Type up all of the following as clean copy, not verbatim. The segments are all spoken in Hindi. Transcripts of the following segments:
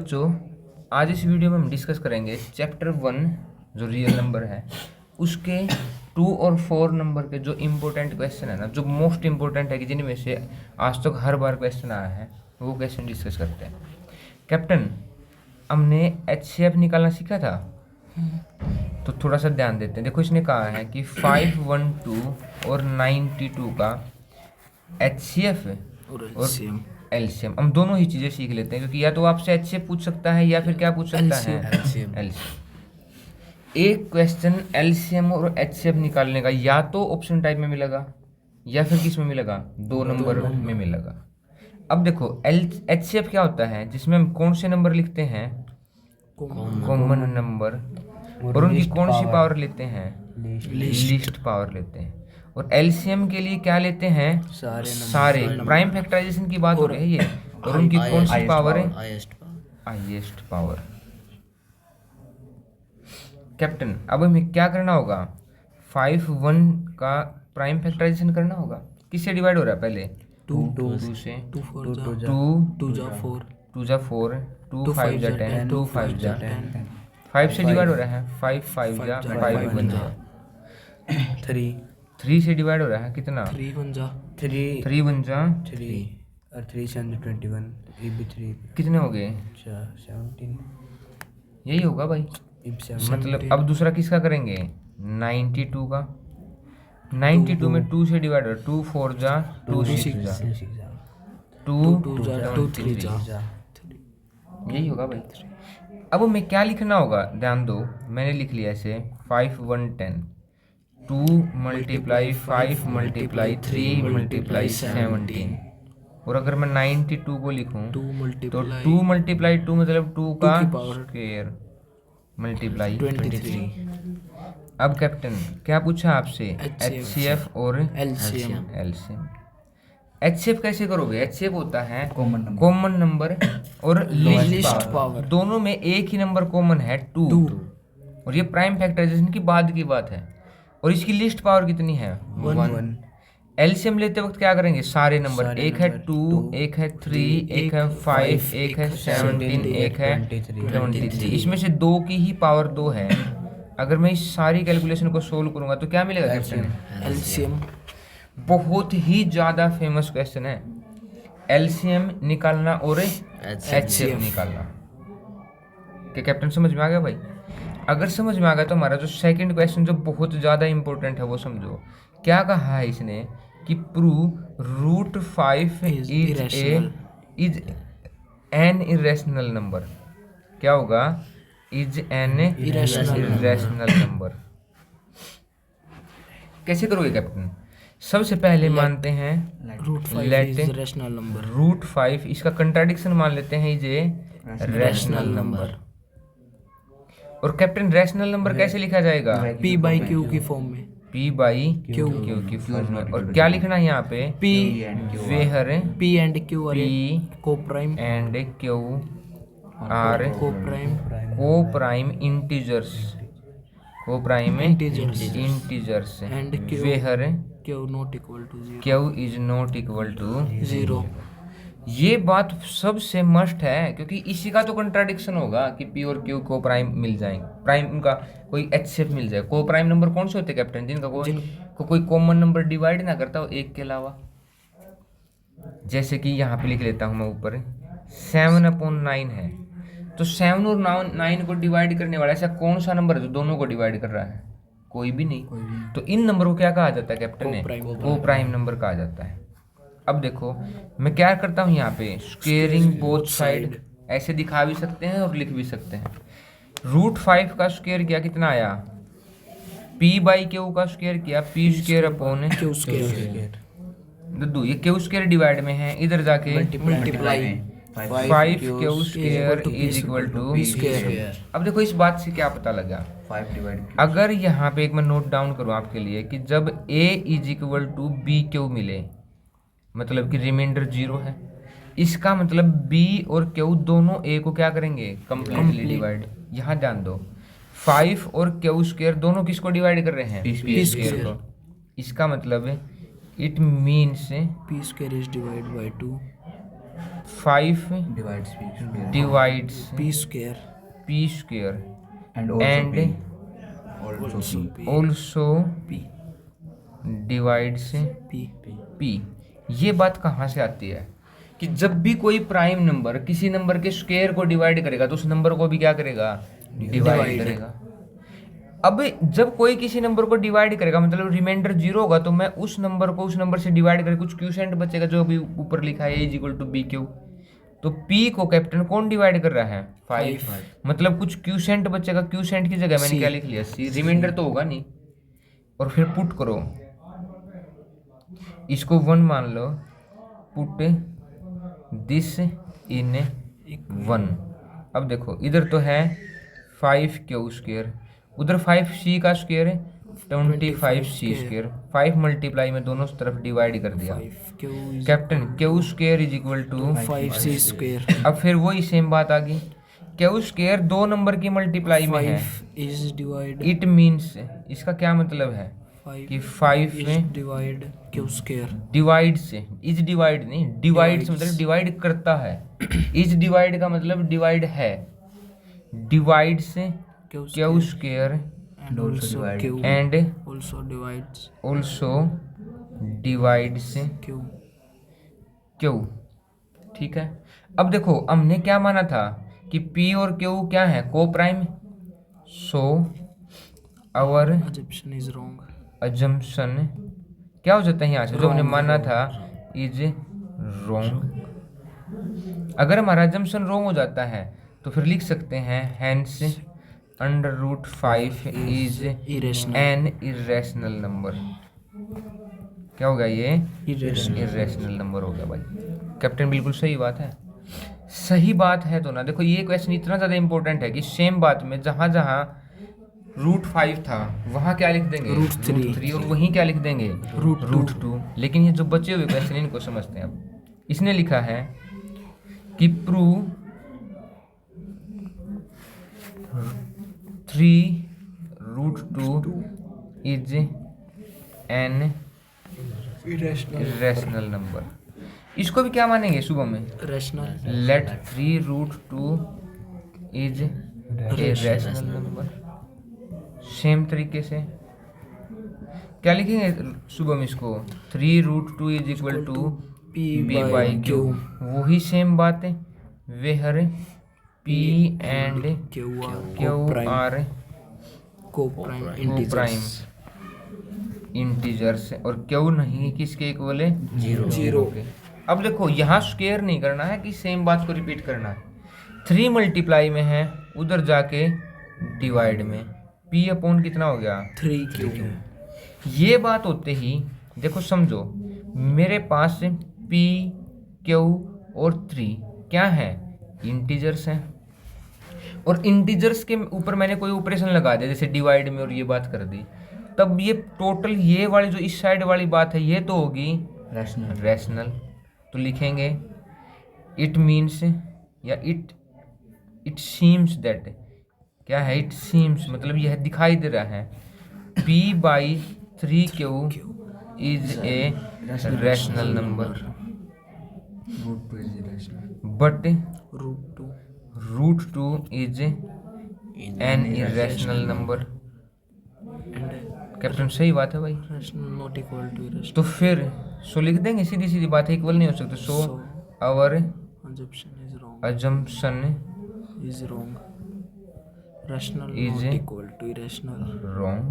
बच्चों, आज इस वीडियो में हम डिस्कस करेंगे चैप्टर 1 जो रियल नंबर है उसके 2 और 4 नंबर के जो इम्पोर्टेंट क्वेश्चन है ना, जो मोस्ट इम्पोर्टेंट है कि जिनमें से आज तक हर बार क्वेश्चन आया है, वो क्वेश्चन डिस्कस करते हैं। कैप्टन, हमने HCF निकालना सीखा था, तो थोड़ा सा ध्यान देते हैं। देखो, इसने कहा है कि 512 और 92 का HCF और एलसीएम, हम दोनों ही चीज़ें सीख लेते हैं, क्योंकि या तो आपसे HCF पूछ सकता है या फिर क्या पूछ सकता है, एलसीएम। एक क्वेश्चन एलसीएम और HCF निकालने का या तो ऑप्शन टाइप में मिलेगा या फिर किस में मिलेगा, 2 नंबर में मिलेगा। अब देखो, HCF क्या होता है, जिसमें हम कौन से नंबर लिखते हैं, कॉमन नंबर, और उनकी कौन सी पावर लेते हैं, लीस्ट पावर लेते हैं। और एलसीएम के लिए क्या लेते हैं, सारे प्राइम फैक्टराइजेशन की बात हो रही है ये, और उनकी कौन सी पावर है, हाईएस्ट पावर। कैप्टन, अब हमें क्या करना होगा, 51 का प्राइम फैक्टराइजेशन करना होगा। किससे डिवाइड हो रहा है, पहले 2 से, 2 जा 4, 2 5 जा 10, 2 5 जा 5 से डिवाइड हो रहा है, 5 5 जा 5 1 जा 3 से डिवाइड हो रहा है, कितना 3 1 जा 3 और 3 से 21, 3 भी 3 कितने हो गए, 17। यही होगा भाई। मतलब अब दूसरा किसका करेंगे, 92 का। 92 में 2 से डिवाइड हो, 2 4 जा 2 6 जा 2 जा 3 जा, यही होगा भाई। अब हमें क्या लिखना होगा, ध्यान दो, मैंने लिख लिया ऐसे 5 1 10, 2 मल्टीप्लाई 5 मल्टीप्लाई 3 मल्टीप्लाई 17। और अगर मैं 92 को लिखूं तो 2 मल्टीप्लाई 2 मतलब 2 का स्क्वायर मल्टीप्लाई 23। अब कैप्टन, क्या पूछा आपसे, HCF और एलसीएम। HCF कैसे करोगे, HCF होता है कॉमन नंबर और लीस्ट पावर, दोनों में एक ही नंबर कॉमन है 2, और ये प्राइम फैक्टराइजेशन की बाद की बात है, और इसकी लिस्ट पावर कितनी है, 1। एलसीएम लेते वक्त क्या करेंगे, सारे नंबर, एक है 2, एक है 3, एक है 5, एक है 17, एक है 23। इसमें से 2 की ही पावर 2 है। अगर मैं इस सारी कैलकुलेशन को सोल्व करूंगा तो क्या मिलेगा कैप्टन, एलसीएम। बहुत ही ज़्यादा फेमस क्वेश्चन है, एलसीएम निकालना और HCF निकालना। क्या कैप्टन समझ में आ गया भाई? अगर समझ में आ गया तो हमारा जो सेकंड क्वेश्चन जो बहुत ज़्यादा इंपॉर्टेंट है वो समझो। क्या कहा है इसने कि prove root 5 is an irrational number. क्या होगा, इज एन इरेशनल नंबर। कैसे करोगे कैप्टन? सबसे पहले मानते हैं रूट 5, इसका कंट्राडिक्शन मान लेते हैं, इज ए रैशनल नंबर। और कैप्टन, रैशनल नंबर कैसे लिखा जाएगा, P/Q की फॉर्म में, P/Q की फॉर्म में। और क्या लिखना है यहाँ पे, P where P and Q P coprime and Q are coprime integers, integers and where Q not equal to 0, Q is not equal to 0। ये बात सबसे मस्ट है, क्योंकि इसी का तो कंट्राडिक्शन होगा कि P और Q को प्राइम मिल जाएंगे, प्राइम उनका कोई HCF मिल जाए। को प्राइम नंबर कौन से होते हैं कैप्टन, जिनका कोई कॉमन नंबर डिवाइड ना करता हो एक के अलावा। जैसे कि यहाँ पे लिख लेता हूँ मैं, ऊपर 7/9 है, तो 7 और 9 को डिवाइड करने वाला ऐसा कौन सा नंबर है जो दोनों को डिवाइड कर रहा है, कोई भी नहीं। तो इन नंबर को क्या कहा जाता है कैप्टन, को प्राइम नंबर कहा जाता है। अब देखो, मैं क्या करता हूँ यहाँ पे, स्क्वेयरिंग बोथ साइड, ऐसे दिखा भी सकते हैं और लिख भी सकते हैं। रूट 5 का स्क्वेयर किया, कितना आया, P/Q का स्क्वेयर किया, P² अपॉन Q स्क्वायर। दद्दू, ये Q स्क्वेयर डिवाइड में है, इधर जाके multiply 5Q square is equal to P²। अब देखो, इस बात से क्या पता लगा, 5 डिवाइड, अगर यहाँ पे एक मैं नोट डाउन करूँ आपके लिए कि जब A is equal to BQ मिले, मतलब कि रिमाइंडर 0 है, इसका मतलब B और Q दोनों A को क्या करेंगे, कंप्लीटली डिवाइड। यहाँ ध्यान दो, 5 और Q स्क्वायर दोनों किसको डिवाइड कर रहे हैं, P स्क्वायर को। इसका मतलब it means P² is divide by 2, 5 divides p square divides p square p square and also and p also p also p divides p p। ये बात कहाँ से आती है कि जब भी कोई प्राइम नंबर किसी नंबर के स्क्वायर को डिवाइड करेगा तो उस नंबर को भी क्या करेगा, डिवाइड करेगा। अब जब कोई किसी नंबर को डिवाइड करेगा मतलब रिमाइंडर 0 होगा, तो मैं उस नंबर को उस नंबर से डिवाइड करके कुछ क्यूसेंट बचेगा जो अभी ऊपर लिखा है is equal to B Q. तो p को कैप्टन कौन डिवाइड कर रहा है, 5, मतलब कुछ क्यूसेंट बचेगा। क्यूसेंट की जगह मैंने क्या लिख लिया, c। रिमाइंडर तो होगा नहीं। और फिर पुट करो, इसको 1 मान लो, पुट दिस इन 1। अब देखो इधर तो है 5 क्यू स्क्वायर, उधर 5c का स्क्वायर है 25c स्क्वायर। 5 मल्टीप्लाई में दोनों तरफ डिवाइड कर दिया। कैप्टन Q square is equal to 5c square अब फिर वही सेम बात आ गई, क्यू स्क्वायर दो नंबर की मल्टीप्लाई में है, 5 is divide इट मीन्स इसका क्या मतलब है 5 कि 5 is में divide q square डिवाइड से, इज डिवाइड नहीं, डिवाइड से मतलब डिवाइड करता है। इज डिवाइड का मतलब डिवाइड है, डिवाइड से Q square and also q and also divides also divide से q क्यू। ठीक है, अब देखो हमने क्या माना था कि p और q क्या है, coprime. So our assumption is wrong assumption क्या हो जाता है यहाँ से, जो हमने माना था इज रॉन्ग। अगर हमारा अजम्पशन रॉन्ग हो जाता है तो फिर लिख सकते हैं hence √5 is irrational an irrational number. क्या हो गया ये, irrational इरेशनल नंबर हो गया भाई। कैप्टन बिल्कुल सही बात है, सही बात है तो ना। देखो ये क्वेश्चन इतना ज़्यादा इंपॉर्टेंट है कि सेम बात में जहाँ जहाँ √5 था वहाँ क्या लिख देंगे, √3, और वहीं क्या लिख देंगे, √2। लेकिन ये जो बचे हुए क्वेश्चन इनको समझते हैं। अब इसने लिखा है कि prove 3√2 is an irrational number. इसको भी क्या मानेंगे सुबह में, rational let 3√2 is a rational number. Same तरीके से क्या लिखेंगे सुबह में इसको, 3√2 is equal to p by Q. वही सेम बात है, where p and q Q are co-prime prime integers integers और क्यू नहीं किसके इक्वल है, 0 के। अब देखो यहाँ स्क्वायर नहीं करना है कि सेम बात को रिपीट करना है। 3 मल्टीप्लाई में है, उधर जाके डिवाइड में p अपॉन कितना हो गया, 3q ये बात होते ही देखो समझो मेरे पास p q और 3 क्या है, इंटीजर्स हैं। और इंटीजर्स के ऊपर मैंने कोई ऑपरेशन लगा दिया जैसे डिवाइड में और ये बात कर दी, तब ये टोटल ये वाली जो इस साइड वाली बात है ये तो होगी रैशनल। तो लिखेंगे इट मीन्स या इट सीम्स दैट, क्या है, इट सीम्स मतलब यह दिखाई दे रहा है p by 3q is a rational number but √2 is an irrational number. Captain सही बात है भाई। rational not equal to irrational तो फिर सो लिख देंगे, सीधी सीधी बात है, इक्वल नहीं हो सकते। So our assumption is wrong assumption is wrong rational Is not equal to irrational wrong.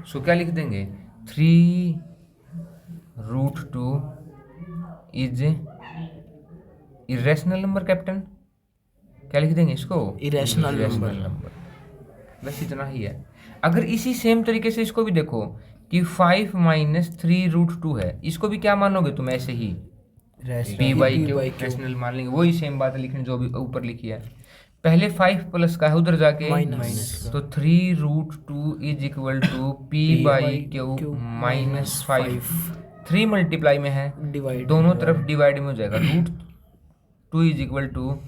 So क्या लिख देंगे, 3√2 इज इरेशनल नंबर। कैप्टन क्या लिख देंगे इसको, irrational number नंबर। बस इतना ही है। अगर इसी सेम तरीके से इसको भी देखो कि 5 माइनस 3√2 है, इसको भी क्या मानोगे तुम ऐसे ही, p बाई क्यू रैशनल मान लेंगे। वही सेम बात है लिखने जो भी ऊपर लिखी है। पहले 5 प्लस का है, उधर जाके माइनस तो 3√2 is equal to p by Q minus 5। 3 multiply में है, divide दोनों तरफ डिवाइड में हो जाएगा। √2 is equal to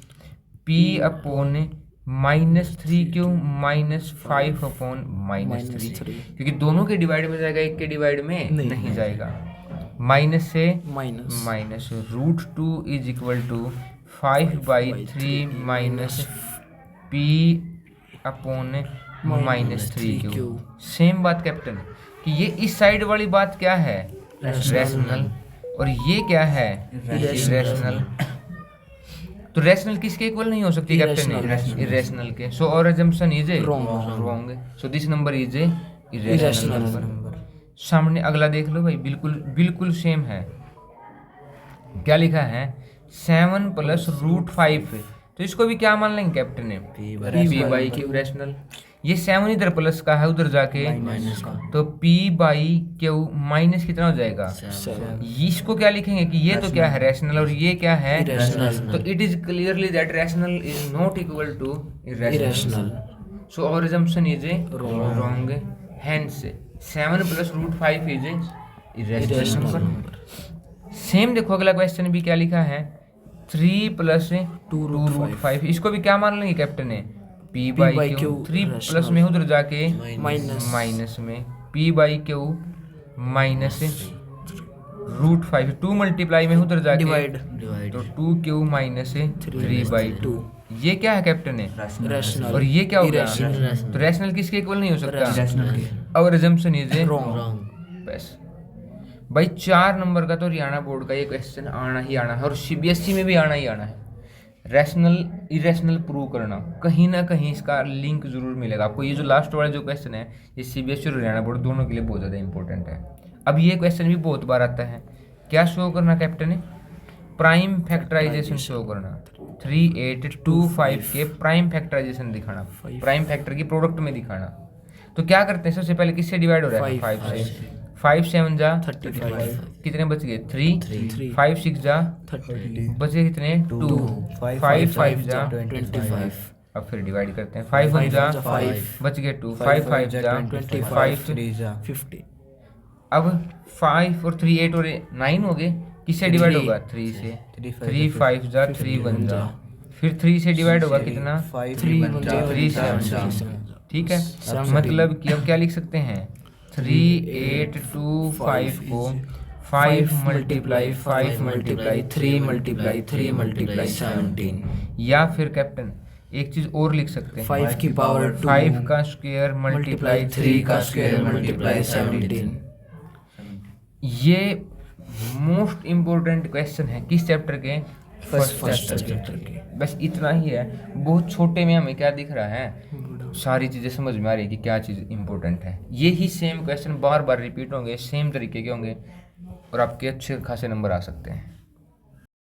p upon -3q minus 5 upon -3, क्योंकि दोनों के डिवाइड में जाएगा, एक के डिवाइड में नहीं जाएगा। माइनस से minus minus root 2 is equal to 5/3 minus P upon -3 Q. Same बात कैप्टन कि ये इस साइड वाली बात क्या है, रैशनल, और ये क्या है, इरेशनल। तो रैशनल किसके इक्वल नहीं हो सकती कैप्टन, इरेशनल के। सो और assumption is wrong, so this number is irrational number. सामने अगला देख लो भाई, बिल्कुल बिल्कुल सेम है। क्या लिखा है, 7 + √5। तो इसको भी क्या मान लेंगे कैप्टन ने, P/Q रैशनल। ये 7 इधर प्लस का है, उधर जाके तो P/Q माइनस कितना हो जाएगा, इसको क्या लिखेंगे कि ये तो क्या है, रैशनल, और ये क्या है, तो it is clearly that rational is not equal to irrational. So our assumption is wrong, hence 7 + √5 is irrational number. Same देखो अगला क्वेश्चन भी क्या लिखा है, 3 + 2√5। इसको भी क्या मान लेंगे कैप्टन ने, P/Q। 3 प्लस में उधर जाके माइनस में P/Q माइनस √5। 2 मल्टीप्लाई में उधर जाके डिवाइड, तो 2Q माइनस 3/2। ये क्या है कैप्टन ने, रैशनल, और ये क्या हो गया, तो रैशनल किसके इक्वल नहीं हो सकता, और assumption इज रॉन्ग। बस भाई 4 नंबर का तो हरियाणा बोर्ड का ये क्वेश्चन आना ही आना है, और CBSE में भी आना ही आना है। रैशनल इरेशनल प्रूव करना, कहीं ना कहीं इसका लिंक जरूर मिलेगा आपको। ये जो लास्ट वाला जो क्वेश्चन है, ये CBSE और हरियाणा बोर्ड दोनों के लिए बहुत ज़्यादा इंपॉर्टेंट है। अब ये क्वेश्चन भी बहुत बार आता है, क्या शो करना कैप्टन ने, प्राइम फैक्टराइजेशन शो करना। 3825 के प्राइम फैक्टराइजेशन दिखाना, प्राइम फैक्टर की प्रोडक्ट में दिखाना। तो क्या करते हैं, सबसे पहले किससे डिवाइड हो रहा है, 5 से। 5 7 जा 35, कितने बच गए, 3 5 6 जा 30, बचे कितने, 2 5 5 जा 25, अब फिर डिवाइड करते हैं, 5 1 जा 5, बच गए 2 5 5 जा 25, 5। 50, अब 5 और 3 8 और 9 हो गए, किससे डिवाइड होगा, 3 से। 3 5 जा 3 1 जा, फिर 3 से डिवाइड होगा कितना, 3 7 ठीक है। मतलब कि अब क्या लिख सकते हैं, 3 8 2 5 को 5 × 5 × 3 × 3 × 17, या फिर कैप्टन एक चीज और लिख सकते हैं, 5 की पावर 2, 5 का स्क्वायर मल्टीप्लाई 3 का स्क्वायर मल्टीप्लाई 17। ये मोस्ट इम्पोर्टेंट क्वेश्चन है किस चैप्टर के, फर्स्ट चैप्टर के। बस इतना ही है, बहुत छोटे में हमें क्या दिख रहा है, सारी चीज़ें समझ में आ रही है कि क्या चीज़ इंपॉर्टेंट है। ये ही सेम क्वेश्चन बार बार रिपीट होंगे, सेम तरीके के होंगे, और आपके अच्छे खासे नंबर आ सकते हैं।